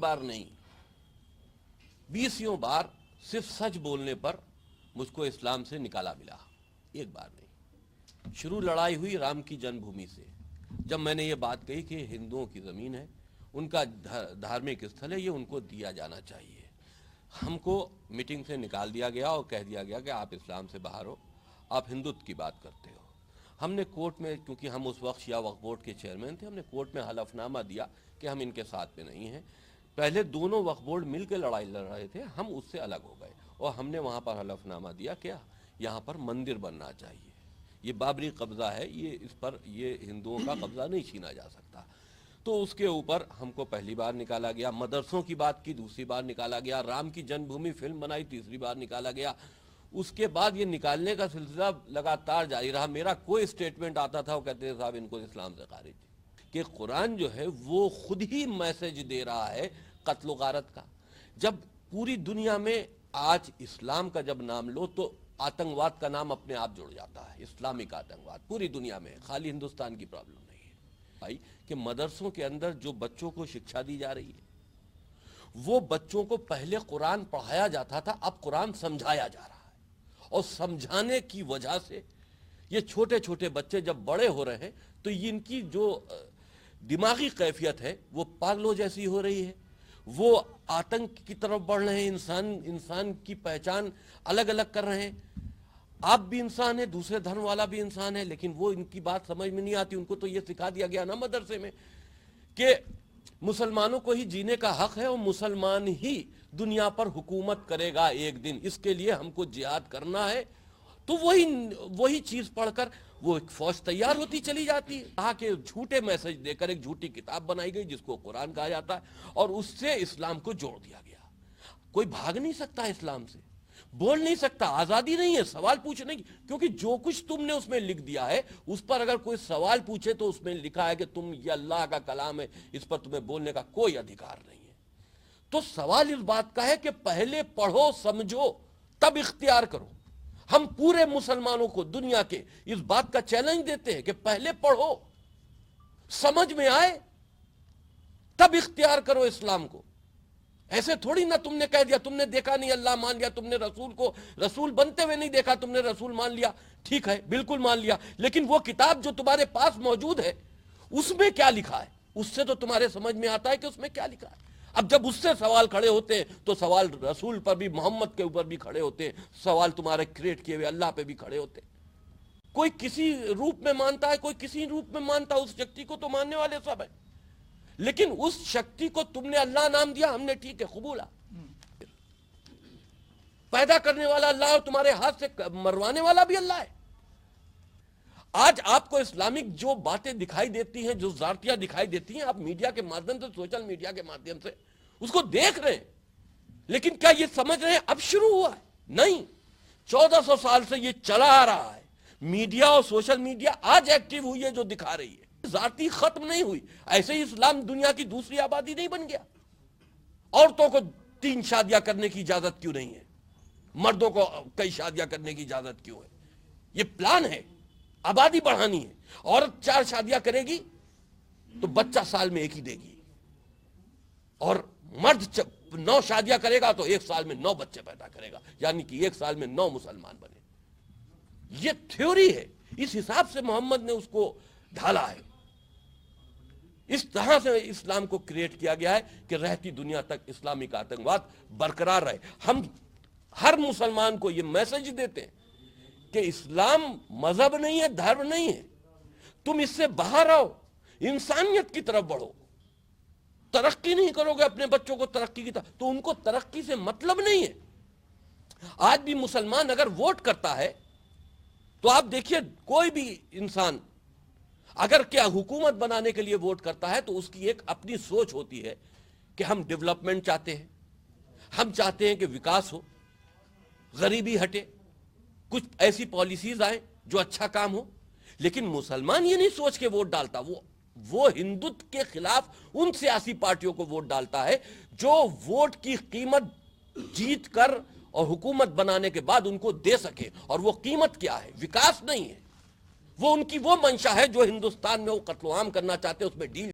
بار نہیں 20 بار صرف سچ بولنے پر مجھ کو اسلام سے نکالا ملا، ایک بار نہیں۔ شروع لڑائی ہوئی رام کی جنم بھومی سے، جب میں نے یہ بات کہی کہ ہندوؤں کی زمین ہے، ان کا دھارمک استھل ہے، یہ ان کو دیا جانا چاہیے۔ ہم کو میٹنگ سے نکال دیا گیا اور کہہ دیا گیا کہ آپ اسلام سے باہر ہو، آپ ہندوتو کی بات کرتے ہو۔ ہم نے کورٹ میں، کیونکہ ہم اس وقت شیعہ وقف بورڈ کے چیئرمین تھے، ہم نے کورٹ میں حلف نامہ دیا کہ ہم ان کے ساتھ میں نہیں ہیں۔ پہلے دونوں وقف بورڈ مل کے لڑائی لڑ رہے تھے، ہم اس سے الگ ہو گئے اور ہم نے وہاں پر حلف نامہ دیا کہ یہاں پر مندر بننا چاہیے، یہ بابری قبضہ ہے، یہ اس پر یہ ہندوؤں کا قبضہ نہیں چھینا جا سکتا۔ تو اس کے اوپر ہم کو پہلی بار نکالا گیا، مدرسوں کی بات کی دوسری بار نکالا گیا، رام کی جنم بھومی فلم بنائی تیسری بار نکالا گیا۔ اس کے بعد یہ نکالنے کا سلسلہ لگاتار جاری رہا۔ میرا کوئی اسٹیٹمنٹ آتا تھا، وہ کہتے تھے صاحب ان کو اسلام سے خارج، کہ قرآن جو ہے وہ خود ہی میسج دے رہا ہے قتل و غارت کا۔ جب پوری دنیا میں آج اسلام کا جب نام لو تو آتنکواد کا نام اپنے آپ جڑ جاتا ہے، اسلامک آتنکواد پوری دنیا میں، خالی ہندوستان کی پرابلم نہیں ہے بھائی، کہ مدرسوں کے اندر جو بچوں کو شکشا دی جا رہی ہے، وہ بچوں کو پہلے قرآن پڑھایا جاتا تھا، اب قرآن سمجھایا جا رہا ہے، اور سمجھانے کی وجہ سے یہ چھوٹے چھوٹے بچے جب بڑے ہو رہے ہیں تو ان کی جو دماغی کیفیت ہے وہ پاگلوں جیسی ہو رہی ہے، وہ آتنک کی طرف بڑھ رہے ہیں، انسان کی پہچان الگ الگ کر رہے ہیں۔ آپ بھی انسان ہیں، دوسرے دھرم والا بھی انسان ہے، لیکن وہ ان کی بات سمجھ میں نہیں آتی۔ ان کو تو یہ سکھا دیا گیا نا مدرسے میں کہ مسلمانوں کو ہی جینے کا حق ہے اور مسلمان ہی دنیا پر حکومت کرے گا ایک دن، اس کے لیے ہم کو جہاد کرنا ہے۔ تو وہی چیز پڑھ کر وہ ایک فوج تیار ہوتی چلی جاتی ہے۔ کہا کہ جھوٹے میسج دے کر ایک جھوٹی کتاب بنائی گئی جس کو قرآن کہا جاتا ہے، اور اس سے اسلام کو جوڑ دیا گیا۔ کوئی بھاگ نہیں سکتا اسلام سے، بول نہیں سکتا، آزادی نہیں ہے سوال پوچھنے کی، کیونکہ جو کچھ تم نے اس میں لکھ دیا ہے اس پر اگر کوئی سوال پوچھے تو اس میں لکھا ہے کہ یہ اللہ کا کلام ہے، اس پر تمہیں بولنے کا کوئی ادھیکار نہیں ہے۔ تو سوال اس بات کا ہے کہ پہلے پڑھو، سمجھو، تب اختیار کرو۔ ہم پورے مسلمانوں کو دنیا کے اس بات کا چیلنج دیتے ہیں کہ پہلے پڑھو، سمجھ میں آئے، تب اختیار کرو اسلام کو۔ ایسے تھوڑی نہ تم نے کہہ دیا، تم نے دیکھا نہیں اللہ مان لیا، تم نے رسول کو رسول بنتے ہوئے نہیں دیکھا، تم نے رسول مان لیا، ٹھیک ہے بالکل مان لیا، لیکن وہ کتاب جو تمہارے پاس موجود ہے اس میں کیا لکھا ہے، اس سے تو تمہارے سمجھ میں آتا ہے کہ اس میں کیا لکھا ہے۔ اب جب اس سے سوال کھڑے ہوتے ہیں تو سوال رسول پر بھی، محمد کے اوپر بھی کھڑے ہوتے ہیں، سوال تمہارے کریٹ کیے ہوئے اللہ پہ بھی کھڑے ہوتے ہیں۔ کوئی کسی روپ میں مانتا ہے، کوئی کسی روپ میں مانتا ہے، اس شکتی کو تو ماننے والے سب ہیں، لیکن اس شکتی کو تم نے اللہ نام دیا، ہم نے ٹھیک ہے قبولا۔ پیدا کرنے والا اللہ اور تمہارے ہاتھ سے مروانے والا بھی اللہ ہے۔ آج آپ کو اسلامک جو باتیں دکھائی دیتی ہیں، جو ذاتیہ دکھائی دیتی ہیں، آپ میڈیا کے مادھیم سے، سوشل میڈیا کے مادھیم سے اس کو دیکھ رہے ہیں، لیکن کیا یہ سمجھ رہے ہیں اب شروع ہوا ہے؟ نہیں، 1400 سال سے یہ چلا آ رہا ہے۔ میڈیا اور سوشل میڈیا آج ایکٹیو ہوئی ہے جو دکھا رہی ہے، ذاتی ختم نہیں ہوئی۔ ایسے ہی اسلام دنیا کی دوسری آبادی نہیں بن گیا۔ عورتوں کو 3 شادیاں کرنے کی اجازت کیوں نہیں ہے؟ مردوں کو کئی شادیاں کرنے کی اجازت کیوں ہے؟ یہ پلان ہے، آبادی بڑھانی ہے۔ عورت 4 شادیاں کرے گی تو بچہ سال میں ایک ہی دے گی، اور مرد 9 شادیاں کرے گا تو 1 سال میں 9 بچے پیدا کرے گا، یعنی کہ 1 سال میں 9 مسلمان بنے۔ یہ تھیوری ہے، اس حساب سے محمد نے اس کو ڈھالا ہے۔ اس طرح سے اسلام کو کریٹ کیا گیا ہے کہ رہتی دنیا تک اسلامک آتنکواد برقرار رہے۔ ہم ہر مسلمان کو یہ میسج دیتے ہیں کہ اسلام مذہب نہیں ہے، دھرم نہیں ہے، تم اس سے باہر آؤ، انسانیت کی طرف بڑھو۔ ترقی نہیں کرو گے اپنے بچوں کو ترقی کی طرف، تو ان کو ترقی سے مطلب نہیں ہے۔ آج بھی مسلمان اگر ووٹ کرتا ہے تو آپ دیکھیے، کوئی بھی انسان اگر کیا حکومت بنانے کے لیے ووٹ کرتا ہے تو اس کی ایک اپنی سوچ ہوتی ہے کہ ہم ڈیولپمنٹ چاہتے ہیں، ہم چاہتے ہیں کہ وکاس ہو، غریبی ہٹے، کچھ ایسی پالیسیز آئیں جو اچھا کام ہو۔ لیکن مسلمان یہ نہیں سوچ کے ووٹ ڈالتا، وہ ہندوتو کے خلاف ان سیاسی پارٹیوں کو ووٹ ڈالتا ہے جو ووٹ کی قیمت جیت کر اور حکومت بنانے کے بعد ان کو دے سکے، اور وہ قیمت کیا ہے؟ وکاس نہیں ہے۔ وہ ان کی وہ منشا ہے جو ہندوستان میں وہ قتل و عام کرنا چاہتے ہیں، اس میں ڈیل